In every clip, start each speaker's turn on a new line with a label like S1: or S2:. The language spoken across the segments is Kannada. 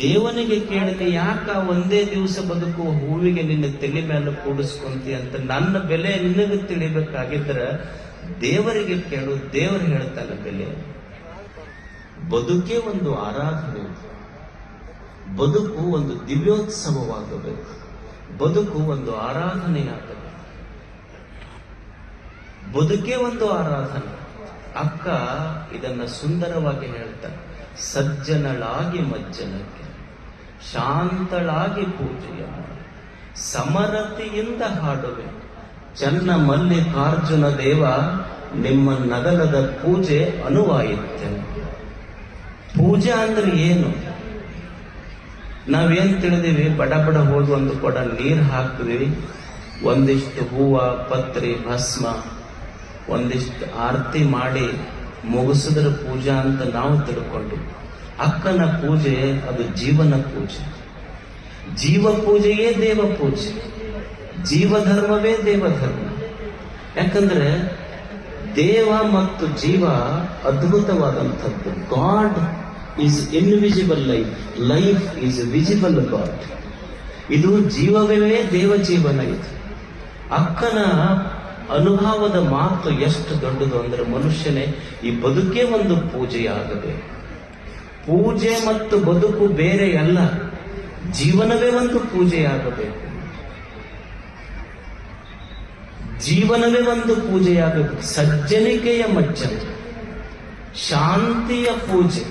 S1: ದೇವನಿಗೆ ಕೇಳಲಿ, ಯಾಕ ಒಂದೇ ದಿವಸ ಬದುಕುವ ಹೂವಿಗೆ ನಿನ್ನ ತಲೆ ಮೇಲೆ ಕೂಡಿಸ್ಕೊಂತಿ ಅಂತ ನನ್ನ ಬೆಲೆ ನಿನಗೆ ತಿಳಿಬೇಕಾಗಿದ್ರ ದೇವರಿಗೆ ಕೇಳು. ದೇವರು ಹೇಳ್ತಾನೆ ಬೆಲೆ. ಬದುಕೇ ಒಂದು ಆರಾಧನೆ, ಬದುಕು ಒಂದು ದಿವ್ಯೋತ್ಸವವಾಗಬೇಕು, ಬದುಕು ಒಂದು ಆರಾಧನೆಯಾಗಬೇಕು. ಬದುಕೇ ಒಂದು ಆರಾಧನೆ. ಅಕ್ಕ ಇದನ್ನ ಸುಂದರವಾಗಿ ಹೇಳ್ತಾರೆ. ಸಜ್ಜನಳಾಗಿ ಮಜ್ಜನಕ್ಕೆ, ಶಾಂತಳಾಗಿ ಪೂಜೆಯ ಮಾಡಿ, ಸಮರತೆಯಿಂದ ಹಾಡುವೆ, ಚನ್ನ ಮಲ್ಲಿಕಾರ್ಜುನ ದೇವ ನಿಮ್ಮ ನಗಲದ ಪೂಜೆ ಅನುವಾಯಿತೆ. ಪೂಜೆ ಅಂದ್ರೆ ಏನು? ನಾವೇನ್ ತಿಳಿದೀವಿ? ಬಡ ಬಡ ಹೋಗಿ ಒಂದು ಕೊಡ ನೀರು ಹಾಕ್ತೀವಿ, ಒಂದಿಷ್ಟು ಹೂವ, ಪತ್ರಿ, ಭಸ್ಮ, ಒಂದಿಷ್ಟು ಆರತಿ ಮಾಡಿ ಮುಗಿಸಿದ್ರ ಪೂಜಾ ಅಂತ ನಾವು ತಿಳ್ಕೊಂಡು. ಅಕ್ಕನ ಪೂಜೆ ಅದು ಜೀವನ ಪೂಜೆ. ಜೀವ ಪೂಜೆಯೇ ದೇವ ಪೂಜೆ, ಜೀವಧರ್ಮವೇ ದೇವಧರ್ಮ. ಯಾಕಂದ್ರೆ ದೇವ ಮತ್ತು ಜೀವ ಅದ್ಭುತವಾದಂಥದ್ದು. God is invisible life, life is visible God. ಇದು ಜೀವವೇ ದೇವ ಜೀವನ. ಇದು ಅಕ್ಕನ ಅನುಭವದ ಮಾತು ಎಷ್ಟು ದೊಡ್ಡದು ಅಂದ್ರೆ, ಮನುಷ್ಯನೇ ಈ ಬದುಕೇ ಒಂದು ಪೂಜೆಯಾಗಬೇಕು. ಪೂಜೆ ಮತ್ತು ಬದುಕು ಬೇರೆ ಅಲ್ಲ, ಜೀವನವೇ ಒಂದು ಪೂಜೆಯಾಗಬೇಕು. ಜೀವನವೇ ಒಂದು ಪೂಜೆಯಾಗಬೇಕು. ಸಜ್ಜನಿಕೆಯ ಮಜ್ಜನ, ಶಾಂತಿಯ ಪೂಜೆ,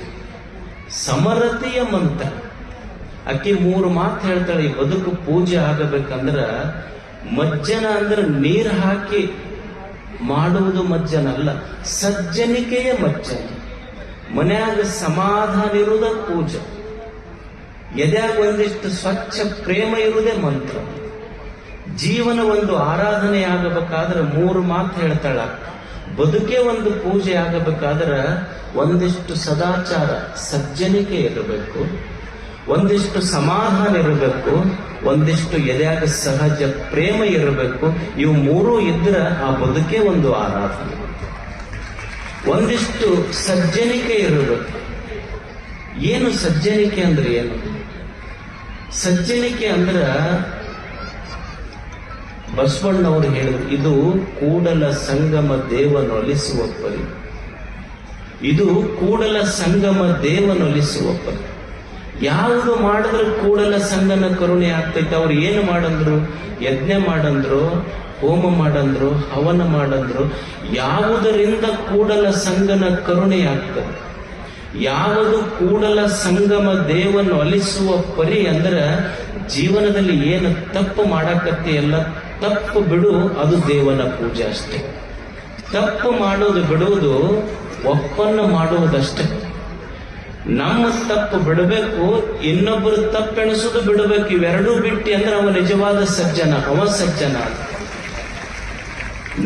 S1: ಸಮರತೆಯ ಮಂತ್ರ. ಅಕ್ಕಿ 3 ಮಾತು ಹೇಳ್ತಾಳೆ. ಈ ಬದುಕು ಪೂಜೆ ಆಗಬೇಕಂದ್ರ, ಮಜ್ಜನ ಅಂದ್ರೆ ನೀರು ಹಾಕಿ ಮಾಡುವುದು ಮಜ್ಜನ ಅಲ್ಲ, ಸಜ್ಜನಿಕೆಯ ಮಜ್ಜನ. ಮನ್ಯಾಗ ಸಮಾಧಾನ ಇರುವುದ ಪೂಜೆ, ಎದ್ಯಾಗ ಒಂದಿಷ್ಟು ಸ್ವಚ್ಛ ಪ್ರೇಮ ಇರುವುದೇ ಮಂತ್ರ. ಜೀವನ ಒಂದು ಆರಾಧನೆ ಆಗಬೇಕಾದ್ರೆ 3 ಮಾತು ಹೇಳ್ತಾಳ. ಬದುಕೆ ಒಂದು ಪೂಜೆ ಆಗಬೇಕಾದ್ರೆ ಒಂದಿಷ್ಟು ಸದಾಚಾರ, ಸಜ್ಜನಿಕೆ ಇರಬೇಕು, ಒಂದಿಷ್ಟು ಸಮಾಧಾನ ಇರಬೇಕು, ಒಂದಿಷ್ಟು ಎದೆಯಾಗ ಸಹಜ ಪ್ರೇಮ ಇರಬೇಕು. ಇವು 3 ಇದ್ರ ಆ ಬದುಕೆ ಒಂದು ಆರಾಧನೆ. ಒಂದಿಷ್ಟು ಸಜ್ಜನಿಕೆ ಇರಬೇಕು. ಏನು ಸಜ್ಜನಿಕೆ ಅಂದ್ರೆ ಏನು? ಸಜ್ಜನಿಕೆ ಅಂದ್ರ ಬಸವಣ್ಣವರು ಹೇಳಿದ್ರು, ಇದು ಕೂಡಲ ಸಂಗಮ ದೇವನೊಲಿಸುವ ಪರಿ. ಇದು ಕೂಡಲ ಸಂಗಮ ದೇವನೊಲಿಸುವ ಪರಿ. ಯಾವುದು ಮಾಡಿದ್ರು ಕೂಡಲ ಸಂಗನ ಕರುಣೆ ಆಗ್ತೈತೆ. ಅವ್ರು ಏನು ಮಾಡಂದ್ರು? ಯಜ್ಞ ಮಾಡಂದ್ರು, ಹೋಮ ಮಾಡಂದ್ರು, ಹವನ ಮಾಡಂದ್ರು. ಯಾವುದರಿಂದ ಕೂಡಲ ಸಂಗನ ಕರುಣೆ ಆಗ್ತದೆ? ಯಾವುದು ಕೂಡಲ ಸಂಗಮ ದೇವನು ಒಲಿಸುವ ಪರಿ ಅಂದ್ರ, ಜೀವನದಲ್ಲಿ ಏನು ತಪ್ಪು ಮಾಡಕತ್ತಿ ಎಲ್ಲ ತಪ್ಪು ಬಿಡು, ಅದು ದೇವನ ಪೂಜೆ ಅಷ್ಟೇ. ತಪ್ಪು ಮಾಡೋದು ಬಿಡುವುದು, ಒಪ್ಪನ್ನ ಮಾಡುವುದಷ್ಟೇ. ನಮ್ಮ ತಪ್ಪು ಬಿಡಬೇಕು, ಇನ್ನೊಬ್ಬರು ತಪ್ಪೆಣಿಸೋದು ಬಿಡಬೇಕು. ಇವೆರಡೂ ಬಿಟ್ಟು ಅಂದ್ರೆ ಅವ ನಿಜವಾದ ಸಜ್ಜನ, ಅವ ಸಜ್ಜನ.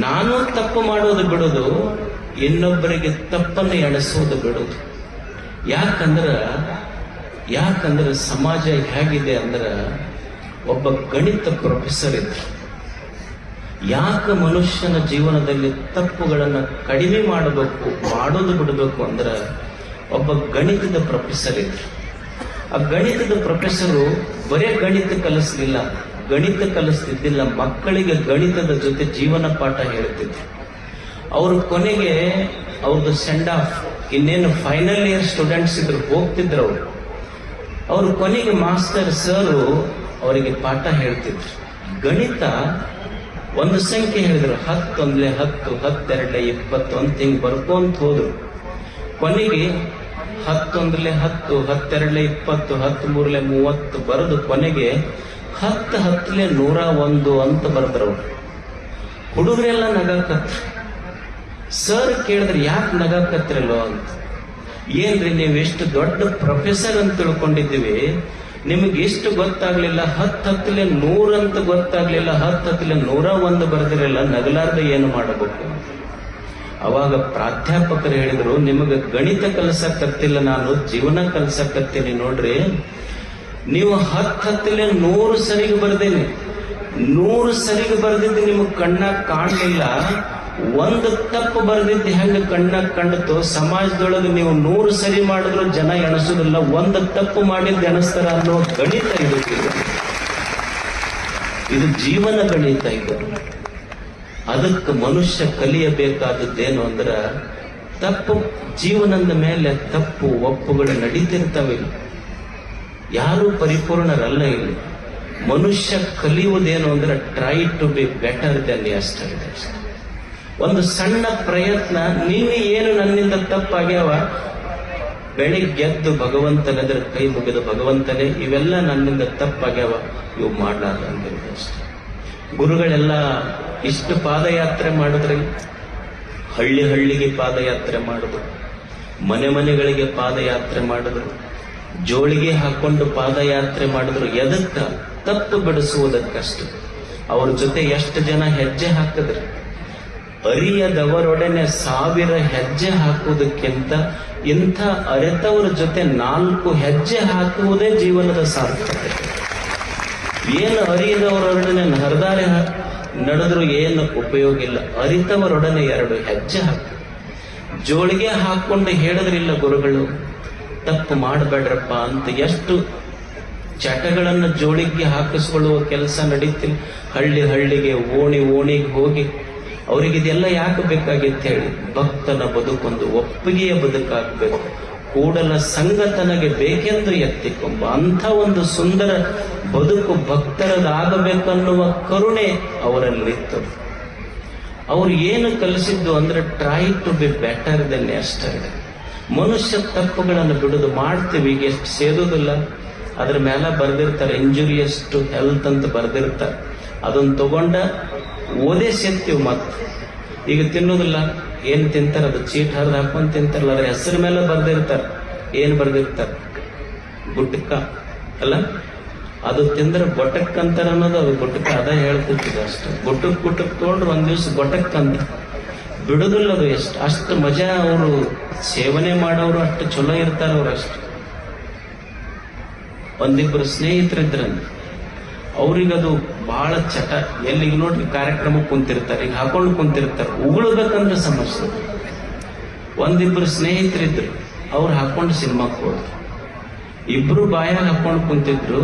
S1: ನಾನು ತಪ್ಪು ಮಾಡೋದು ಬಿಡೋದು, ಇನ್ನೊಬ್ಬರಿಗೆ ತಪ್ಪನ್ನು ಎಣಿಸೋದು ಬಿಡೋದು. ಯಾಕಂದ್ರೆ ಸಮಾಜ ಹೇಗಿದೆ ಅಂದ್ರೆ, ಒಬ್ಬ ಗಣಿತ ಪ್ರೊಫೆಸರ್ ಇದ್ರು. ಯಾಕೆ ಮನುಷ್ಯನ ಜೀವನದಲ್ಲಿ ತಪ್ಪುಗಳನ್ನು ಕಡಿಮೆ ಮಾಡಬೇಕು, ಮಾಡೋದು ಬಿಡಬೇಕು ಅಂದ್ರೆ, ಒಬ್ಬ ಗಣಿತದ ಪ್ರೊಫೆಸರ್ ಇದ್ರು. ಆ ಗಣಿತದ ಪ್ರೊಫೆಸರು ಬರೇ ಗಣಿತ ಕಲಿಸ್ಲಿಲ್ಲ, ಗಣಿತ ಕಲಿಸ್ತಿದ್ದಿಲ್ಲ, ಮಕ್ಕಳಿಗೆ ಗಣಿತದ ಜೊತೆ ಜೀವನ ಪಾಠ ಹೇಳ್ತಿದ್ರು. ಅವ್ರ ಕೊನೆಗೆ ಅವ್ರದ್ದು ಸೆಂಡ್ ಆಫ್, ಇನ್ನೇನು ಫೈನಲ್ ಇಯರ್ ಸ್ಟೂಡೆಂಟ್ಸ್ ಇದ್ರು, ಹೋಗ್ತಿದ್ರು. ಅವ್ರ ಕೊನೆಗೆ ಮಾಸ್ಟರ್ ಸರು ಅವರಿಗೆ ಪಾಠ ಹೇಳ್ತಿದ್ರು. ಗಣಿತ ಒಂದು ಸಂಖ್ಯೆ ಹೇಳಿದ್ರು, 10 1 10, 10 2 20 ಅಂತ ಹಿಂಗ್ ಬರ್ಕೊಂತ ಹೋದ್ರು. ಕೊನೆಗೆ 10 1 10, 10 2 20, 10 3 30 ಬರೆದು ಕೊನೆಗೆ 10 10 101 ಅಂತ ಬರೆದ್ರವ್ರು. ಹುಡುಗರೆಲ್ಲ ನಗಾಕತ್ರು. ಸರ್ ಕೇಳಿದ್ರೆ, ಯಾಕೆ ನಗಾಕತ್ರಲ್ಲೋ ಅಂತ. ಏನ್ರಿ ನೀವು ಎಷ್ಟು ದೊಡ್ಡ ಪ್ರೊಫೆಸರ್ ಅಂತ ತಿಳ್ಕೊಂಡಿದ್ದೀವಿ, ನಿಮಗೆ ಎಷ್ಟು ಗೊತ್ತಾಗ್ಲಿಲ್ಲ? 10 10 100 ಅಂತ ಗೊತ್ತಾಗ್ಲಿಲ್ಲ, 10 10 101 ಬರೆದಿರಲ್ಲ, ನಗಲಾರ್ದ ಏನು ಮಾಡಬೇಕು? ಅವಾಗ ಪ್ರಾಧ್ಯಾಪಕರು ಹೇಳಿದ್ರು, ನಿಮಗೆ ಗಣಿತ ಕಲಿಸಕತ್ತಿಲ್ಲ, ನಾನು ಜೀವನ ಕಲಿಸಕತ್ತೀನಿ ನೋಡ್ರಿ. ನೀವು 10 10 100 ಸರಿಗೆ ಬರ್ದೇನೆ, 100 ಸರಿಗೆ ಬರ್ದಿದ್ದು ನಿಮಗೆ ಕಣ್ಣಾಗ ಕಾಣಲಿಲ್ಲ. ಒಂದು ತಪ್ಪು ಬರೆದಿದ್ದು ಹೆಂಗ ಕಣ್ಣಾಗ ಕಂಡತೋ, ಸಮಾಜದೊಳಗೆ ನೀವು 100 ಸರಿ ಮಾಡಿದ್ರು ಜನ ಎಣಿಸೋದಿಲ್ಲ, ಒಂದು ತಪ್ಪು ಮಾಡಿದ್ದು ಎಣಿಸ್ತಾರ ಅನ್ನೋ ಗಣಿತ ಇದು. ಇದು ಜೀವನ ಗಣಿತ ಇದು. ಅದಕ್ಕೆ ಮನುಷ್ಯ ಕಲಿಯಬೇಕಾದದ್ದೇನು ಅಂದ್ರ, ತಪ್ಪು ಜೀವನದ ಮೇಲೆ ತಪ್ಪು ಒಪ್ಪುಗಳು ನಡೀತಿರ್ತಾವೆ. ಯಾರೂ ಪರಿಪೂರ್ಣರಲ್ಲ ಇಲ್ಲಿ. ಮನುಷ್ಯ ಕಲಿಯುವುದೇನು ಅಂದ್ರೆ try to be better than yesterday. ಒಂದು ಸಣ್ಣ ಪ್ರಯತ್ನ, ನೀನು ಏನು ನನ್ನಿಂದ ತಪ್ಪಾಗ್ಯಾವ, ಬೆಳಿಗ್ಗೆದ್ದು ಭಗವಂತನೆದ್ರ ಕೈ ಮುಗಿದ ಭಗವಂತನೇ ಇವೆಲ್ಲ ನನ್ನಿಂದ ತಪ್ಪಾಗ್ಯಾವ, ಇವು ಮಾಡಲಾರ್ದಂಗಿರೋದು ಅಷ್ಟೆ. ಗುರುಗಳೆಲ್ಲ ಇಷ್ಟು ಪಾದಯಾತ್ರೆ ಮಾಡಿದ್ರೆ, ಹಳ್ಳಿ ಹಳ್ಳಿಗೆ ಪಾದಯಾತ್ರೆ ಮಾಡಿದ್ರು, ಮನೆ ಮನೆಗಳಿಗೆ ಪಾದಯಾತ್ರೆ ಮಾಡಿದ್ರು, ಜೋಳಿಗೆ ಹಾಕೊಂಡು ಪಾದಯಾತ್ರೆ ಮಾಡಿದ್ರು. ಎದಕ್ಕ? ತಪ್ಪು ಬಿಡಿಸುವುದಕ್ಕಷ್ಟು. ಅವ್ರ ಜೊತೆ ಎಷ್ಟು ಜನ ಹೆಜ್ಜೆ ಹಾಕಿದ್ರು? ಅರಿಯದವರೊಡನೆ 1000 ಹೆಜ್ಜೆ ಹಾಕುವುದಕ್ಕಿಂತ ಇಂಥ ಅರೆತವರ ಜೊತೆ 4 ಹೆಜ್ಜೆ ಹಾಕುವುದೇ ಜೀವನದ ಸಾರ್ಥಕತೆ. ಏನು ಅರಿಯದವರೊಡನೆ ಹರಿದಾರೆ ನಡೆದ್ರು ಏನು ಉಪಯೋಗ ಇಲ್ಲ. ಅರಿತವರೊಡನೆ 2 ಹೆಜ್ಜೆ ಹಾಕು. ಜೋಳಿಗೆ ಹಾಕೊಂಡು ಹೇಳಿದ್ರಿಲ್ಲ ಗುರುಗಳು, ತಪ್ಪು ಮಾಡಬೇಡ್ರಪ್ಪ ಅಂತ. ಎಷ್ಟು ಚಟಗಳನ್ನು ಜೋಳಿಗೆ ಹಾಕಿಸ್ಕೊಳ್ಳುವ ಕೆಲಸ ನಡೀತಿಲ್ಲ. ಹಳ್ಳಿ ಹಳ್ಳಿಗೆ, ಓಣಿ ಓಣಿಗೆ ಹೋಗಿ ಅವರಿಗಿದೆಲ್ಲ ಯಾಕೆ ಬೇಕಾಗಿತ್ತು ಹೇಳಿ? ಭಕ್ತನ ಬದುಕೊಂದು ಒಪ್ಪಿಗೆಯ ಬದುಕಾಗಬೇಕು, ಕೂಡಲ ಸಂಗತನಗೆ ಬೇಕೆಂದು ಎತ್ತಿಕೊಂಬ ಅಂಥ ಒಂದು ಸುಂದರ ಬದುಕು ಭಕ್ತರದಾಗಬೇಕನ್ನುವ ಕರುಣೆ ಅವರಲ್ಲಿತ್ತು. ಅವ್ರು ಏನು ಕಲಿಸಿದ್ದು ಅಂದ್ರೆ try to be better than yesterday. ಮನುಷ್ಯ ತಪ್ಪುಗಳನ್ನು ಬಿಡುದು ಮಾಡ್ತೀವಿ, ಈಗ ಎಷ್ಟು ಸೇದೋದಿಲ್ಲ. ಅದ್ರ ಮೇಲೆ ಬರ್ದಿರ್ತಾರೆ ಇಂಜುರಿಯಸ್ ಟು ಹೆಲ್ತ್ ಅಂತ ಬರ್ದಿರ್ತಾರೆ. ಅದನ್ನ ತಗೊಂಡ ಓದೇ ಸೇರ್ತೀವಿ. ಮತ್ತೆ ಈಗ ತಿನ್ನೋದಿಲ್ಲ, ಏನ್ ತಿಂತಾರ ಅದು ಚೀಟ್ ಹರಿದು ಹಾಕೊಂಡ್ ತಿಂತಾರಲ್ಲ, ಅದ್ರ ಹೆಸರು ಮೇಲೆ ಬರ್ದಿರ್ತಾರೆ. ಏನ್ ಬರ್ದಿರ್ತಾರೆ? ಗುಟ್ಕ ಅಲ್ಲ, ಅದು ತಿಂದ್ರೆ ಗೊಟಕ್ ಅಂತಾರ ಅನ್ನೋದು. ಅದು ಗುಟ್ಕ ಅದ ಹೇಳ್ತಿರ್ತದೆ ಅಷ್ಟು. ಗುಟಕ್ ತಗೊಂಡ್ರು ಒಂದ್ ದಿವ್ಸ ಗೊಟಕ್ ಅಂತ ಬಿಡುದಿಲ್ಲ. ಅದು ಅಷ್ಟು ಮಜಾ. ಅವರು ಸೇವನೆ ಮಾಡೋರು ಅಷ್ಟು ಚಲೋ ಇರ್ತಾರ. ಅವ್ರು ಅಷ್ಟು. ಒಂದಿಬ್ಬರು ಸ್ನೇಹಿತರಿದ್ರಂತ, ಅವ್ರಿಗದು ಬಹಳ ಚಟ. ಎಲ್ಲಿಗೆ ನೋಡ್ರಿ ಕಾರ್ಯಕ್ರಮಕ್ಕೆ ಕುಂತಿರ್ತಾರೆ, ಈಗ ಹಾಕೊಂಡು ಕುಂತಿರ್ತಾರೆ, ಉಗುಳ್ಬೇಕಂದ್ರೆ ಸಮಸ್ಯೆ. ಒಂದಿಬ್ಬರು ಸ್ನೇಹಿತರಿದ್ರು, ಅವ್ರು ಹಾಕೊಂಡು ಸಿನಿಮಾಕ್ಕೆ ಹೋದ್ರು. ಇಬ್ರು ಬಾಯಾಗ ಹಾಕೊಂಡು ಕುಂತಿದ್ರು,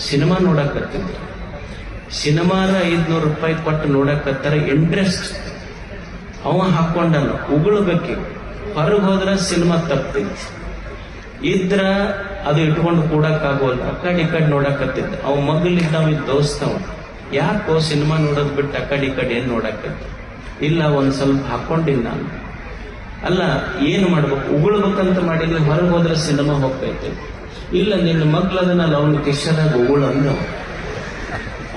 S1: ಸಿನಿಮಾ ನೋಡಕತ್ತಿದ್ರು. ಸಿನಿಮಾನ 500 ರೂಪಾಯಿ ಕೊಟ್ಟು ನೋಡಕತ್ತಾರ, ಇಂಟ್ರೆಸ್ಟ್. ಅವ ಹಾಕೊಂಡಲ್ಲ, ಉಗುಳ್ಬೇಕು. ಹೊರಗೆ ಹೋದ್ರ ಸಿನಿಮಾ ತಪ್ಪಿತ್ತು. ಇದ್ರ ಅದು ಇಟ್ಕೊಂಡು ಕೂಡಕ್ಕಾಗೋಲ್ಲ, ಆ ಕಡೆ ಈ ಕಡೆ ನೋಡಕತ್ತಿದ್ದ. ಅವ ಮಗಲಿದ್ದಾವ ದೋಸ್ತವ, ಯಾಕೋ ಸಿನಿಮಾ ನೋಡೋದ್ ಬಿಟ್ಟು ಆ ಕಡೆ ಈ ಕಡೆ ಏನ್ ನೋಡಕತ್ತ? ಇಲ್ಲ, ಒಂದ್ ಸ್ವಲ್ಪ ಹಾಕೊಂಡಿಲ್ಲ ನಾನು. ಅಲ್ಲ, ಏನು ಮಾಡ್ಬೇಕು? ಉಗುಳ್ಬೇಕಂತ ಮಾಡಿದ್ರೆ ಹೊರಗೆ ಹೋದ್ರೆ ಸಿನಿಮಾ ಹೋಗ್ತೈತೆ. ಇಲ್ಲ, ನಿನ್ನ ಮಗ್ಲದನ್ನಲ್ಲ, ಅವನ ಕಿಶದಾಗ ಉಗುಳು ಅಂದ.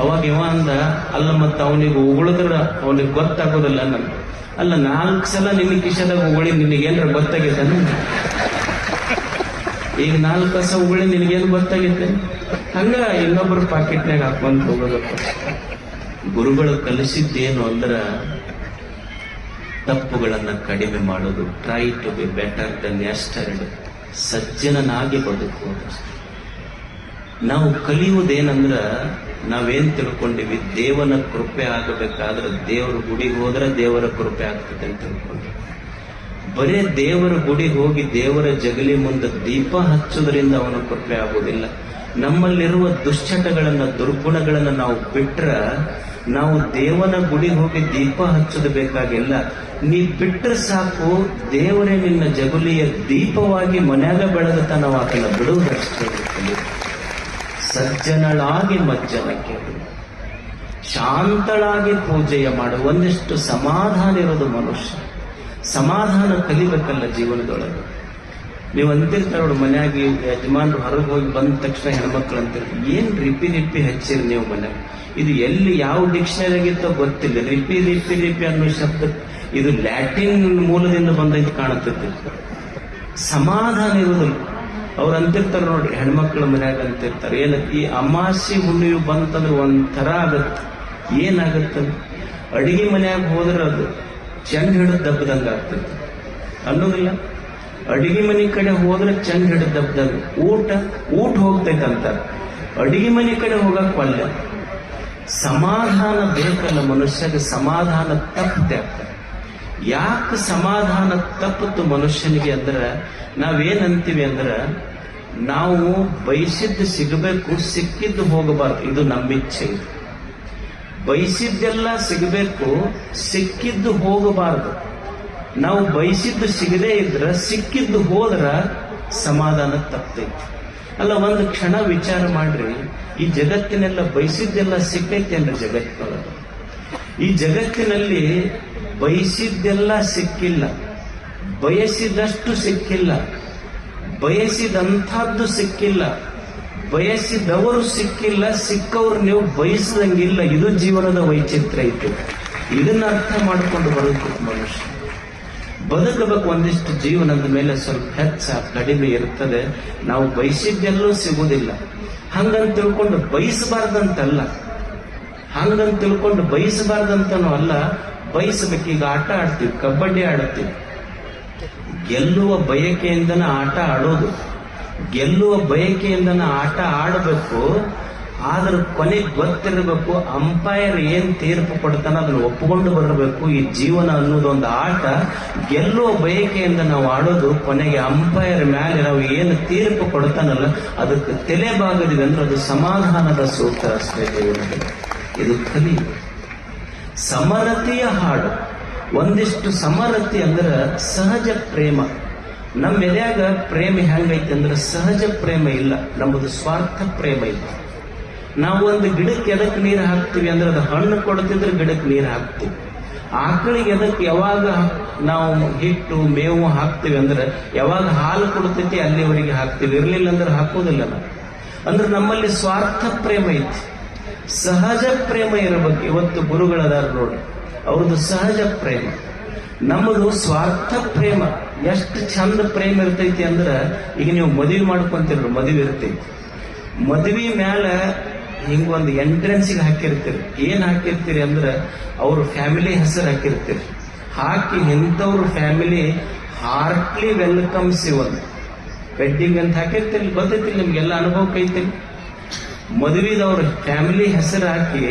S1: ಅವಾಗ ಇವ ಅಂದ, ಅಲ್ಲ ಮತ್ತೆ ಅವನಿಗೆ ಉಗುಳಿದ್ರ ಅವನಿಗೆ ಗೊತ್ತಾಗೋದಿಲ್ಲ. ನನ್ ಅಲ್ಲ, 4 ಸಲ ನಿನ್ನ ಕಿಶದಾಗ ಉಗುಳಿ ನಿನಗೇನ್ರ ಗೊತ್ತಾಗಿದೆ? ಈಗ 4 ಕಸ ಉಗುಳಿ ನಿನಗೇನು ಗೊತ್ತಾಗಿದೆ? ಹಂಗ ಇನ್ನೊಬ್ಬರು ಪಾಕೆಟ್ನಾಗ ಹಾಕೊಂಡ್ ಹೋಗೋದಪ್ಪ. ಗುರುಗಳು ಕಲಿಸಿದ್ದೇನು ಅಂದ್ರ ತಪ್ಪುಗಳನ್ನ ಕಡಿಮೆ ಮಾಡೋದು. Try to be better than yesterday. ಸಜ್ಜನನಾಗಿ ಬದುಕುವುದು. ನಾವು ಕಲಿಯುವುದೇನಂದ್ರ, ನಾವೇನ್ ತಿಳ್ಕೊಂಡಿವಿ? ದೇವನ ಕೃಪೆ ಆಗಬೇಕಾದ್ರೆ ದೇವರ ಗುಡಿಗೆ ಹೋದ್ರೆ ದೇವರ ಕೃಪೆ ಆಗ್ತದೆ ಅಂತ ತಿಳ್ಕೊಂಡ್ವಿ. ಬರೇ ದೇವರ ಗುಡಿಗೆ ಹೋಗಿ ದೇವರ ಜಗಲಿ ಮುಂದೆ ದೀಪ ಹಚ್ಚೋದ್ರಿಂದ ಅವನ ಕೃಪೆ ಆಗುವುದಿಲ್ಲ. ನಮ್ಮಲ್ಲಿರುವ ದುಶ್ಚಟಗಳನ್ನ, ದುರ್ಗುಣಗಳನ್ನ ನಾವು ಬಿಟ್ರ, ನಾವು ದೇವನ ಗುಡಿಗೆ ಹೋಗಿ ದೀಪ ಹಚ್ಚೋದು ಬೇಕಾಗಿಲ್ಲ. ನೀ ಬಿಟ್ರೆ ಸಾಕು, ದೇವರೇ ನಿನ್ನ ಜಗುಲಿಯ ದೀಪವಾಗಿ ಮನ್ಯಾಗ ಬೆಳೆದ ತನವ ಆತನ ಬಿಡುವುದಷ್ಟೇ. ಸಜ್ಜನಳಾಗಿ ಮಜ್ಜನಕ್ಕೆ ಶಾಂತಳಾಗಿ ಪೂಜೆಯ ಮಾಡು. ಒಂದಿಷ್ಟು ಸಮಾಧಾನ ಇರೋದು ಮನುಷ್ಯ. ಸಮಾಧಾನ ಕಲಿಬೇಕಲ್ಲ ಜೀವನದೊಳಗೆ. ನೀವು ಅಂತಿರ್ತಾರ ನೋಡಿ, ಮನ್ಯಾಗಿ ಯಜಮಾನ್ರು ಹೊರಗೆ ಹೋಗಿ ಬಂದ ತಕ್ಷಣ ಹೆಣ್ಮಕ್ಳು ಅಂತೀರಿ, ಏನ್ ರಿಪಿ ಹಚ್ಚಿರಿ ನೀವು ಮನ್ಯಾಗ? ಇದು ಎಲ್ಲಿ ಯಾವ ಡಿಕ್ಷನರಿಯಾಗಿತ್ತೋ ಗೊತ್ತಿಲ್ಲ. ರಿಪಿ ಅನ್ನೋ ಶಬ್ದ ಇದು ಲ್ಯಾಟಿನ್ ಮೂಲದಿಂದ ಬಂದೈತಿ ಕಾಣುತ್ತದೆ. ಸಮಾಧಾನ ಇರುವುದಿಲ್ಲ. ಅವ್ರು ಅಂತಿರ್ತಾರೆ ನೋಡಿ, ಹೆಣ್ಮಕ್ಳ ಮನ್ಯಾಗ ಅಂತಿರ್ತಾರೆ, ಏನ ಈ ಅಮಾಸಿ ಹುಣ್ಣಿಮೆ ಬಂತಂದ್ರೆ ಒಂಥರ ಆಗತ್ತೆ. ಏನಾಗತ್ತೆ? ಅಡಿಗೆ ಮನ್ಯಾಗ ಹೋದ್ರೆ ಅದು ಚೆಂಡ್ ಹಿಡಿದು ದಬ್ಬದಂಗ ಆಗ್ತೈತಿ ಅನ್ನೋದಿಲ್ಲ. ಅಡಿಗೆ ಮನೆ ಕಡೆ ಹೋದ್ರೆ ಚೆಂಡ್ ಹಿಡಿದು ದಬ್ಬದಂಗ. ಊಟ ಹೋಗ್ತೈತೆ ಅಂತಾರೆ, ಅಡಿಗೆ ಮನೆ ಕಡೆ ಹೋಗಕ್ ಒಳ್ಳೆ. ಸಮಾಧಾನ ಬೇಕಲ್ಲ ಮನುಷ್ಯಗೆ. ಸಮಾಧಾನ ತಪ್ಪದೆ ಆಗ್ತದೆ. ಯಾಕೆ ಸಮಾಧಾನ ತಪ್ಪಿತು ಮನುಷ್ಯನಿಗೆ ಅಂದ್ರೆ ನಾವೇನಂತೀವಿ ಅಂದ್ರೆ ನಾವು ಬಯಸಿದ್ದು ಸಿಗಬೇಕು, ಸಿಕ್ಕಿದ್ದು ಹೋಗಬಾರ್ದು. ಇದು ನಂಬಿಚ್ಛೆ. ಇದು ಬಯಸಿದ್ದೆಲ್ಲ ಸಿಗಬೇಕು, ಸಿಕ್ಕಿದ್ದು ಹೋಗಬಾರ್ದು. ನಾವು ಬಯಸಿದ್ದು ಸಿಗದೇ ಇದ್ರ ಸಿಕ್ಕಿದ್ದು ಹೋದ್ರ ಸಮಾಧಾನ ತಪ್ಪತೈತಿ. ಅಲ್ಲ, ಒಂದು ಕ್ಷಣ ವಿಚಾರ ಮಾಡ್ರಿ, ಈ ಜಗತ್ತಿನೆಲ್ಲ ಬಯಸಿದ್ದೆಲ್ಲ ಸಿಕ್ಕೈತಿ ಅಂದ್ರೆ ಜಗತ್ತಿನೊಳಗೆ. ಈ ಜಗತ್ತಿನಲ್ಲಿ ಬಯಸಿದ್ದೆಲ್ಲ ಸಿಕ್ಕಿಲ್ಲ, ಬಯಸಿದಷ್ಟು ಸಿಕ್ಕಿಲ್ಲ, ಬಯಸಿದಂಥದ್ದು ಸಿಕ್ಕಿಲ್ಲ, ಬಯಸಿದವರು ಸಿಕ್ಕಿಲ್ಲ, ಸಿಕ್ಕವ್ರು ನೀವು ಬಯಸಿದಂಗಿಲ್ಲ. ಇದು ಜೀವನದ ವೈಚಿತ್ರ್ಯ ಇತ್ತು. ಇದನ್ನ ಅರ್ಥ ಮಾಡಿಕೊಂಡು ಬದುಕಬೇಕು ಮನುಷ್ಯ. ಬದುಕಬೇಕು. ಒಂದಿಷ್ಟು ಜೀವನದ ಮೇಲೆ ಸ್ವಲ್ಪ ಹೆಚ್ಚ ಕಡಿಮೆ ಇರ್ತದೆ. ನಾವು ಬಯಸಿದ್ದೆಲ್ಲೂ ಸಿಗುವುದಿಲ್ಲ. ಹಂಗಂತ ತಿಳ್ಕೊಂಡು ಬಯಸಬಾರ್ದಂತಲ್ಲ, ಹಂಗಂತ ತಿಳ್ಕೊಂಡು ಬಯಸಬಾರ್ದಂತನೂ ಅಲ್ಲ. ಬಯಸಬೇಕೀಗ ಆಟ ಆಡ್ತೀವಿ, ಕಬಡ್ಡಿ ಆಡುತ್ತೀವಿ. ಗೆಲ್ಲುವ ಬಯಕೆಯಿಂದನ ಆಟ ಆಡೋದು, ಗೆಲ್ಲುವ ಬಯಕೆಯಿಂದನ ಆಟ ಆಡಬೇಕು. ಆದ್ರೆ ಕೊನೆಗೆ ಗೊತ್ತಿರಬೇಕು, ಅಂಪೈರ್ ಏನ್ ತೀರ್ಪು ಕೊಡ್ತಾನ ಅದನ್ನು ಒಪ್ಪಿಕೊಂಡು ಬರಬೇಕು. ಈ ಜೀವನ ಅನ್ನೋದೊಂದು ಆಟ. ಗೆಲ್ಲುವ ಬಯಕೆಯಿಂದ ನಾವು ಆಡೋದು, ಕೊನೆಗೆ ಅಂಪೈರ್ ಮೇಲೆ ನಾವು ಏನು ತೀರ್ಪು ಕೊಡ್ತಾನಲ್ಲ ಅದಕ್ಕೆ ತಲೆ ಬಾಗದಿದೆ ಅಂದ್ರೆ ಅದು ಸಮಾಧಾನದ ಸೂತ್ರ ಅಷ್ಟೇ ಜೀವನದಲ್ಲಿ. ಇದು ಕಲಿ ಸಮರತೆಯ ಹಾಡು. ಒಂದಿಷ್ಟು ಸಮರತಿ ಅಂದ್ರೆ ಸಹಜ ಪ್ರೇಮ. ನಮ್ಮ ಎದೆಯಾಗ ಪ್ರೇಮ ಹೆಂಗೈತೆ ಅಂದ್ರೆ ಸಹಜ ಪ್ರೇಮ ಇಲ್ಲ, ನಮ್ಮದು ಸ್ವಾರ್ಥ ಪ್ರೇಮ ಇಲ್ಲ. ನಾವು ಒಂದು ಗಿಡಕ್ಕೆ ಎದಕ್ಕೆ ನೀರು ಹಾಕ್ತಿವಿ ಅಂದ್ರೆ ಅದು ಹಣ್ಣು ಕೊಡ್ತಿದ್ರೆ ಗಿಡಕ್ಕೆ ನೀರು ಹಾಕ್ತಿವಿ. ಆಕಳಿಗೆ ಎದಕ್ಕೆ ಯಾವಾಗ ನಾವು ಹಿಟ್ಟು ಮೇವು ಹಾಕ್ತಿವಿ ಅಂದ್ರೆ ಯಾವಾಗ ಹಾಲು ಕೊಡ್ತೈತಿ ಅಲ್ಲಿವರೆಗೆ ಹಾಕ್ತಿವಿ, ಇರ್ಲಿಲ್ಲ ಅಂದ್ರೆ ಹಾಕೋದಿಲ್ಲ ನಾವು. ಅಂದ್ರೆ ನಮ್ಮಲ್ಲಿ ಸ್ವಾರ್ಥ ಪ್ರೇಮ ಐತಿ, ಸಹಜ ಪ್ರೇಮ ಇರಬೇಕು. ಇವತ್ತು ಗುರುಗಳದಾರ ನೋಡಿ, ಅವ್ರದ್ದು ಸಹಜ ಪ್ರೇಮ. ನಮ್ಮದು ಸ್ವಾರ್ಥ ಪ್ರೇಮ. ಎಷ್ಟು ಚಂದ ಪ್ರೇಮ ಇರ್ತೈತಿ ಅಂದ್ರೆ, ಈಗ ನೀವು ಮದುವೆ ಮಾಡ್ಕೊಂತೀರ, ಮದುವೆ ಇರ್ತೈತಿ, ಮದುವೆ ಮ್ಯಾಲ ಹಿಂಗೊಂದು ಎಂಟ್ರೆನ್ಸಿಗೆ ಹಾಕಿರ್ತೀರಿ. ಏನ್ ಹಾಕಿರ್ತೀರಿ ಅಂದ್ರೆ ಅವ್ರ ಫ್ಯಾಮಿಲಿ ಹೆಸರು ಹಾಕಿರ್ತೀರಿ. ಹಾಕಿ ಇಂಥವ್ರ ಫ್ಯಾಮಿಲಿ ಹಾರ್ಟ್ಲಿ ವೆಲ್ಕಮ್ಸ್ ಇವನ್ ವೆಡ್ಡಿಂಗ್ ಅಂತ ಹಾಕಿರ್ತೀರಿ. ಗೊತ್ತೈತಿ ನಿಮ್ಗೆಲ್ಲ ಅನುಭವಕ್ಕೆ ಐತಿ. ಮದುವೆದವ್ರ ಫ್ಯಾಮಿಲಿ ಹೆಸರು ಹಾಕಿ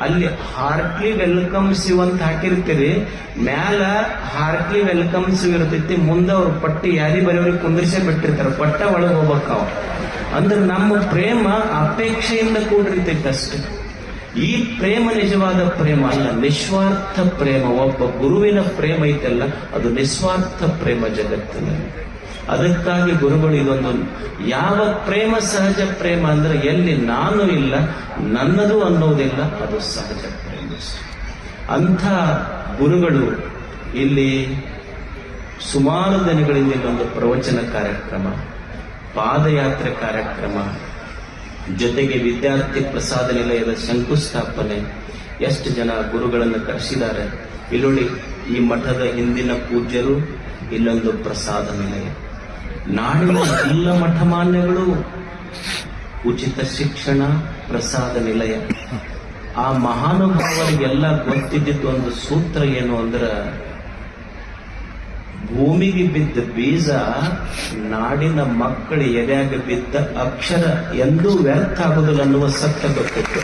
S1: ಅಲ್ಲಿ ಹಾರ್ಟ್ಲಿ ವೆಲ್ಕಮ್ಸ್ ಯು ಅಂತ ಹಾಕಿರ್ತೀರಿ. ಮ್ಯಾಲ ಹಾರ್ಟ್ಲಿ ವೆಲ್ಕಮ್ಸ್ ಯು ಇರ್ತೈತಿ, ಮುಂದೆ ಅವ್ರ ಪಟ್ಟಿ ಯಾರಿ ಬರೆಯವ್ರಿಗೆ ಕುಂದ್ರಿಸೇ ಬಿಟ್ಟಿರ್ತಾರೆ, ಪಟ್ಟ ಒಳಗೆ ಹೋಗ್ಬೇಕವ. ಅಂದ್ರೆ ನಮ್ಮ ಪ್ರೇಮ ಅಪೇಕ್ಷೆಯಿಂದ ಕೂಡಿರ್ತೈತೆ ಅಷ್ಟೇ. ಈ ಪ್ರೇಮ ನಿಜವಾದ ಪ್ರೇಮ ಅಲ್ಲ, ನಿಸ್ವಾರ್ಥ ಪ್ರೇಮ. ಒಬ್ಬ ಗುರುವಿನ ಪ್ರೇಮ ಐತಲ್ಲ ಅದು ನಿಸ್ವಾರ್ಥ ಪ್ರೇಮ ಜಗತ್ತಿನಲ್ಲಿ. ಅದಕ್ಕಾಗಿ ಗುರುಗಳು ಇದೊಂದು ಯಾವ ಪ್ರೇಮ ಸಹಜ ಪ್ರೇಮ ಅಂದ್ರೆ ಎಲ್ಲಿ ನಾನು ಇಲ್ಲ, ನನ್ನದು ಅನ್ನೋದಿಲ್ಲ, ಅದು ಸಹಜ ಪ್ರೇಮ. ಅಂಥ ಗುರುಗಳು ಇಲ್ಲಿ ಸುಮಾರು ದಿನಗಳಿಂದ ಇಲ್ಲೊಂದು ಪ್ರವಚನ ಕಾರ್ಯಕ್ರಮ, ಪಾದಯಾತ್ರೆ ಕಾರ್ಯಕ್ರಮ, ಜೊತೆಗೆ ವಿದ್ಯಾರ್ಥಿ ಪ್ರಸಾದ ನಿಲಯದ ಶಂಕುಸ್ಥಾಪನೆ. ಎಷ್ಟು ಜನ ಗುರುಗಳನ್ನು ಕರೆಸಿದ್ದಾರೆ ಇಲ್ಲೊಡಿ. ಈ ಮಠದ ಹಿಂದಿನ ಪೂಜ್ಯರು, ಇಲ್ಲೊಂದು ಪ್ರಸಾದ ನಿಲಯ. ನಾಡಿನ ಎಲ್ಲ ಮಠಮಾನ್ಯಗಳು ಉಚಿತ ಶಿಕ್ಷಣ, ಪ್ರಸಾದ ನಿಲಯ. ಆ ಮಹಾನುಭಾವರಿಗೆಲ್ಲ ಗೊತ್ತಿದ್ದಿದ್ದು ಒಂದು ಸೂತ್ರ ಏನು ಅಂದ್ರೆ, ಭೂಮಿಗೆ ಬಿದ್ದ ಬೀಜ ನಾಡಿನ ಮಕ್ಕಳ ಎದೆಯಾಗ ಬಿದ್ದ ಅಕ್ಷರ ಎಂದೂ ವ್ಯರ್ಥ ಆಗುವುದಿಲ್ಲ ಅನ್ನುವ ಸತ್ಯ ಗೊತ್ತಿತ್ತು.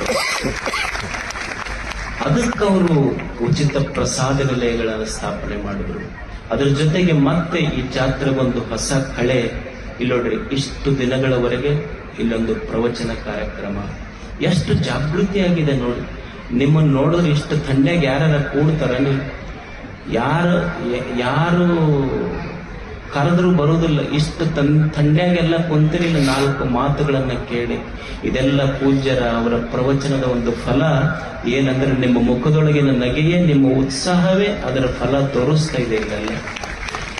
S1: ಅದಕ್ಕವರು ಉಚಿತ ಪ್ರಸಾದ ನಿಲಯಗಳನ್ನು ಸ್ಥಾಪನೆ ಮಾಡಿದ್ರು. ಅದರ ಜೊತೆಗೆ ಮತ್ತೆ ಈ ಜಾತ್ರೆಗೊಂದು ಹೊಸ ಕಳೆ. ಇಲ್ಲೋಡ್ರಿ, ಇಷ್ಟು ದಿನಗಳವರೆಗೆ ಇಲ್ಲೊಂದು ಪ್ರವಚನ ಕಾರ್ಯಕ್ರಮ. ಎಷ್ಟು ಜಾಗೃತಿಯಾಗಿದೆ ನೋಡಿ. ನಿಮ್ಮನ್ನು ನೋಡಿದ್ರೆ ಇಷ್ಟು ಥಂಡ್ಯಾಗ ಯಾರ ಕೂಡ್ತಾರ? ನೀವು ಯಾರು ಕರೆದ್ರು ಬರುವುದಿಲ್ಲ. ಇಷ್ಟು ಥಂಡ್ಯಾಗೆಲ್ಲ ಕುಂತಿರಿಲ್ಲ, 4 ಮಾತುಗಳನ್ನ ಕೇಳಿ. ಇದೆಲ್ಲ ಪೂಜ್ಯರ ಅವರ ಪ್ರವಚನದ ಒಂದು ಫಲ. ಏನಂದ್ರೆ ನಿಮ್ಮ ಮುಖದೊಳಗಿನ ನಗೆಯೇ, ನಿಮ್ಮ ಉತ್ಸಾಹವೇ ಅದರ ಫಲ ತೋರಿಸ್ತಾ ಇದೆ. ಇದೆಲ್ಲ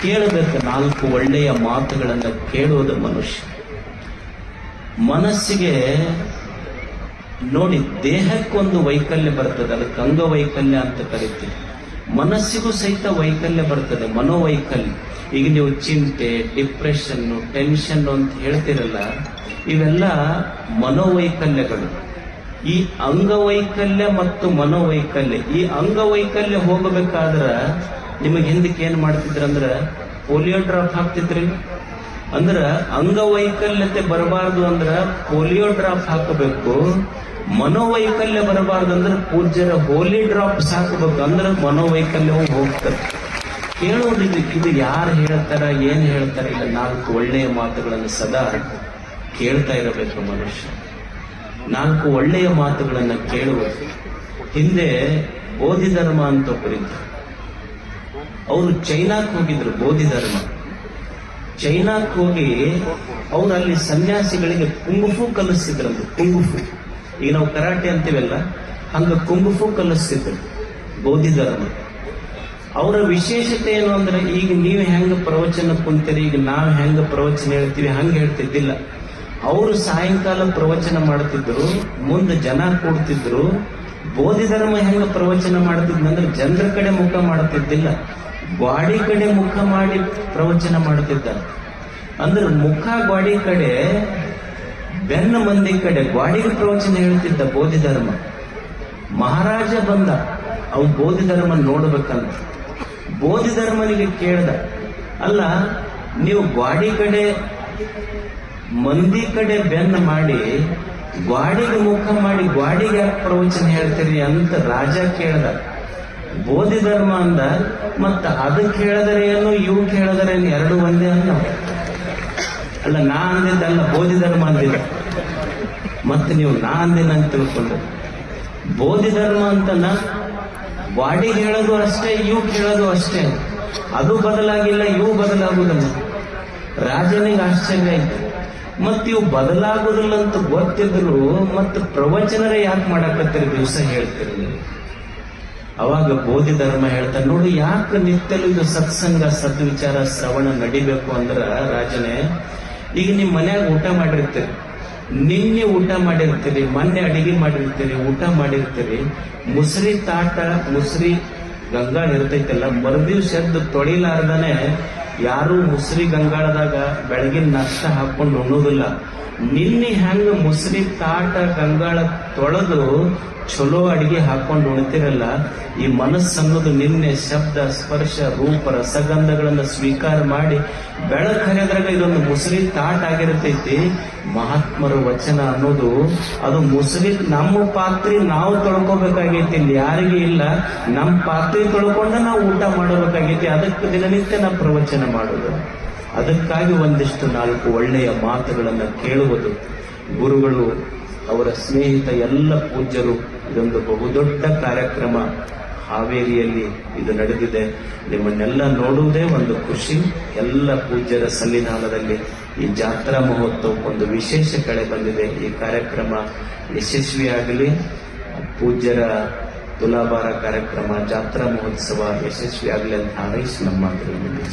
S1: ಕೇಳಬೇಕು. 4 ಒಳ್ಳೆಯ ಮಾತುಗಳನ್ನ ಕೇಳುವುದು ಮನುಷ್ಯ ಮನಸ್ಸಿಗೆ. ನೋಡಿ, ದೇಹಕ್ಕೊಂದು ವೈಕಲ್ಯ ಬರ್ತದೆ, ಅದಕ್ಕೆ ಅಂಗವೈಕಲ್ಯ ಅಂತ ಕರಿತೀವಿ. ಮನಸ್ಸಿಗೂ ಸಹಿತ ವೈಕಲ್ಯ ಬರ್ತದೆ, ಮನೋವೈಕಲ್ಯ. ಈಗ ನೀವು ಚಿಂತೆ, ಡಿಪ್ರೆಷನ್, ಟೆನ್ಷನ್ ಅಂತ ಹೇಳ್ತಿರಲ್ಲ, ಇವೆಲ್ಲ ಮನೋವೈಕಲ್ಯಗಳು. ಈ ಅಂಗವೈಕಲ್ಯ ಮತ್ತು ಮನೋವೈಕಲ್ಯ, ಈ ಅಂಗವೈಕಲ್ಯ ಹೋಗಬೇಕಾದ್ರ ನಿಮಗೆ ಹಿಂದಕ್ಕೆ ಏನ್ ಮಾಡ್ತಿದ್ರಂದ್ರ ಪೋಲಿಯೋ ಡ್ರಾಪ್ ಹಾಕ್ತಿದ್ರಿ. ಅಂದ್ರ ಅಂಗವೈಕಲ್ಯತೆ ಬರಬಾರ್ದು ಅಂದ್ರ ಪೋಲಿಯೋ ಡ್ರಾಪ್ ಹಾಕಬೇಕು. ಮನೋವೈಕಲ್ಯ ಬರಬಾರ್ದು ಅಂದ್ರೆ ಪೂಜ್ಯರ ಹೋಲಿ ಡ್ರಾಪ್ಸ್ ಹಾಕಬೇಕು. ಅಂದ್ರೆ ಮನೋವೈಕಲ್ಯವು ಹೋಗ್ತದೆ. ಕೇಳೋದು ಇದು ಯಾರು ಹೇಳ್ತಾರ ಏನ್ ಹೇಳ್ತಾರ ಇಲ್ಲ, ನಾಲ್ಕು ಒಳ್ಳೆಯ ಮಾತುಗಳನ್ನು ಸದಾ ಕೇಳ್ತಾ ಇರಬೇಕು ಮನುಷ್ಯ. ನಾಲ್ಕು ಒಳ್ಳೆಯ ಮಾತುಗಳನ್ನ ಕೇಳುವುದು. ಹಿಂದೆ ಬೋಧಿ ಧರ್ಮ ಅಂತ ಒಬ್ಬರಿದ್ರು. ಅವರು ಚೈನಾಕ್ ಹೋಗಿದ್ರು. ಬೋಧಿ ಧರ್ಮ ಚೈನಾಕ್ ಹೋಗಿ ಅವ್ರು ಅಲ್ಲಿ ಸನ್ಯಾಸಿಗಳಿಗೆ ಕುಂಗುಫು ಕಲಿಸ್ತಿದ್ರಂತೆ. ಕುಂಗುಫು, ಈಗ ನಾವು ಕರಾಟೆ ಅಂತೀವಲ್ಲ, ಹಂಗ ಕುಂಗುಫು ಕಲಿಸ್ತಿದ್ರು ಬೋಧಿ ಧರ್ಮ. ಅವರ ವಿಶೇಷತೆ ಏನು ಅಂದ್ರೆ, ಈಗ ನೀವು ಹೆಂಗ ಪ್ರವಚನ ಕುಂತೀರಿ, ಈಗ ನಾವು ಹೆಂಗ ಪ್ರವಚನ ಹೇಳ್ತೀವಿ ಹಂಗ ಹೇಳ್ತಿದ್ದಿಲ್ಲ. ಅವರು ಸಾಯಂಕಾಲ ಪ್ರವಚನ ಮಾಡ್ತಿದ್ರು, ಮುಂದೆ ಜನ ಕೂಡ್ತಿದ್ರು. ಬೋಧಿ ಧರ್ಮ ಹೆಂಗ ಪ್ರವಚನ ಮಾಡ್ತಿದ್ನಂದ್ರೆ ಜನರ ಕಡೆ ಮುಖ ಮಾಡ್ತಿದ್ದಿಲ್ಲ, ಗ್ವಾಡಿ ಕಡೆ ಮುಖ ಮಾಡಿ ಪ್ರವಚನ ಮಾಡ್ತಿದ್ದ. ಅಂದ್ರೆ ಮುಖ ಗ್ವಾಡಿ ಕಡೆ, ಬೆನ್ನ ಮಂದಿ ಕಡೆ ಗ್ವಾಡಿಗೆ ಪ್ರವಚನ ಹೇಳ್ತಿದ್ದ ಬೋಧಿ ಧರ್ಮ. ಮಹಾರಾಜ ಬಂದ, ಅವ್ ಬೋಧಿ ಧರ್ಮ ನೋಡ್ಬೇಕಂತ. ಬೋಧಿ ಧರ್ಮನಿಗೆ ಕೇಳ್ದ, ಅಲ್ಲ ನೀವು ಗ್ವಾಡಿ ಕಡೆ ಮಂದಿ ಕಡೆ ಬೆನ್ನ ಮಾಡಿ ಗ್ವಾಡಿಗೆ ಮುಖ ಮಾಡಿ ಗ್ವಾಡಿಗೆ ಯಾಕೆ ಪ್ರವಚನ ಹೇಳ್ತೀರಿ ಅಂತ ರಾಜ ಕೇಳ್ದ. ಬೋಧಿ ಧರ್ಮ ಅಂದ, ಮತ್ತ ಅದಕ್ಕೆ ಹೇಳಿದರೆ ಏನು ಇವ್ಕೆ ಹೇಳಿದರೆ ಏನು, ಎರಡು ಒಂದೇ ಅಲ್ಲ. ಅಲ್ಲ ನಾ ಅಂದಿದ್ದಲ್ಲ, ಬೋಧಿ ಧರ್ಮ ಅಂದಿದ್ದ. ಮತ್ತೆ ನೀವು ನಾ ಅಂದಿನ ಅಂತ ತಿಳ್ಕೊಂಡ್ರೆ, ಬೋಧಿ ಧರ್ಮ ಅಂತನ ಗ್ವಾಡಿಗೆ ಹೇಳೋದು ಅಷ್ಟೇ, ಇವ್ಕೆ ಹೇಳೋದು ಅಷ್ಟೇ. ಅದು ಬದಲಾಗಿಲ್ಲ, ಇವು ಬದಲಾಗುವುದಿಲ್ಲ. ರಾಜನಿಗೆ ಆಶ್ಚರ್ಯ ಆಯ್ತು. ಮತ್ ಇವು ಬದಲಾಗುದಿಲ್ಲ ಅಂತ ಗೊತ್ತಿದ್ರು ಮತ್ತೆ ಪ್ರವಚನರೇ ಯಾಕೆ ಮಾಡಾಕತ್ತೀರಿ, ದಿವಸ ಹೇಳ್ತೀರಿ. ಅವಾಗ ಬೋಧಿ ಧರ್ಮ ಹೇಳ್ತಾರೆ, ನೋಡಿ ಯಾಕೆ ನಿತ್ಯಲು ಇದು ಸತ್ಸಂಗ ಸದ್ವಿಚಾರ ಶ್ರವಣ ನಡಿಬೇಕು ಅಂದ್ರ, ರಾಜನೇ ಈಗ ನಿಮ್ ಮನ್ಯಾಗ ಊಟ ಮಾಡಿರ್ತೀರಿ, ನಿನ್ನೆ ಊಟ ಮಾಡಿರ್ತೀರಿ, ಮೊನ್ನೆ ಅಡಿಗೆ ಮಾಡಿರ್ತೀರಿ, ಊಟ ಮಾಡಿರ್ತೀರಿ, ಮುಸ್ರಿ ತಾಟ ಮುಸ್ರಿ ಗಂಗಾಳ ಇರ್ತೈತಲ್ಲ, ಮರುದಿವ್ಸ ಎದ್ದು ತೊಳಿಲಾರ್ದನೆ ಯಾರು ಮುಸ್ರಿ ಗಂಗಾಳದಾಗ ಬೆಳಗಿನ ನಾಷ್ಟ ಹಾಕೊಂಡು ಉಣ್ಣೋದಿಲ್ಲ. ನಿನ್ನೆ ಹೆಂಗ ಮುಸ್ರಿ ತಾಟ ಗಂಗಾಳ ತೊಳೆದು ಚಲೋ ಅಡಿಗೆ ಹಾಕೊಂಡು ಉಣ್ತಿರಲ್ಲ, ಈ ಮನಸ್ಸನ್ನೋದು ನಿನ್ನೆ ಶಬ್ದ ಸ್ಪರ್ಶ ರೂಪ ರಸಗಂಧಗಳನ್ನು ಸ್ವೀಕಾರ ಮಾಡಿ ಬೆಳಕು ಹರಿಯೋದ್ರಾಗ ಇದೊಂದು ಮುಸ್ರಿ ತಾಟ್ ಆಗಿರ್ತೈತಿ. ಮಹಾತ್ಮರ ವಚನ ಅನ್ನೋದು ಅದು ಮುಸ್ರಿ, ನಮ್ಮ ಪಾತ್ರೆ ನಾವು ತೊಳ್ಕೋಬೇಕಾಗೈತಿ, ಇಲ್ಲಿ ಯಾರಿಗೆ ಇಲ್ಲ. ನಮ್ಮ ಪಾತ್ರೆ ತೊಳ್ಕೊಂಡ ನಾವು ಊಟ ಮಾಡಬೇಕಾಗೈತಿ. ಅದಕ್ಕೆ ದಿನನಿತ್ಯ ನಾವು ಪ್ರವಚನ ಮಾಡೋದು. ಅದಕ್ಕಾಗಿ ಒಂದಿಷ್ಟು ನಾಲ್ಕು ಒಳ್ಳೆಯ ಮಾತುಗಳನ್ನು ಕೇಳುವುದು. ಗುರುಗಳು, ಅವರ ಸ್ನೇಹಿತ ಎಲ್ಲ ಪೂಜ್ಯರು, ಇದೊಂದು ಬಹುದೊಡ್ಡ ಕಾರ್ಯಕ್ರಮ ಹಾವೇರಿಯಲ್ಲಿ ಇದು ನಡೆದಿದೆ. ನಿಮ್ಮನ್ನೆಲ್ಲ ನೋಡುವುದೇ ಒಂದು ಖುಷಿ. ಎಲ್ಲ ಪೂಜ್ಯರ ಸನ್ನಿಧಾನದಲ್ಲಿ ಈ ಜಾತ್ರಾ ಮಹೋತ್ಸವಕ್ಕೊಂದು ವಿಶೇಷ ಕಳೆ ಬಂದಿದೆ. ಈ ಕಾರ್ಯಕ್ರಮ ಯಶಸ್ವಿಯಾಗಲಿ. ಪೂಜ್ಯರ ತುಲಾಭಾರ ಕಾರ್ಯಕ್ರಮ, ಜಾತ್ರಾ ಮಹೋತ್ಸವ ಯಶಸ್ವಿಯಾಗಲಿ ಅಂತ ಹಾರೈಸಿ ನಮ್ಮ ಮಾತುಗಳನ್ನು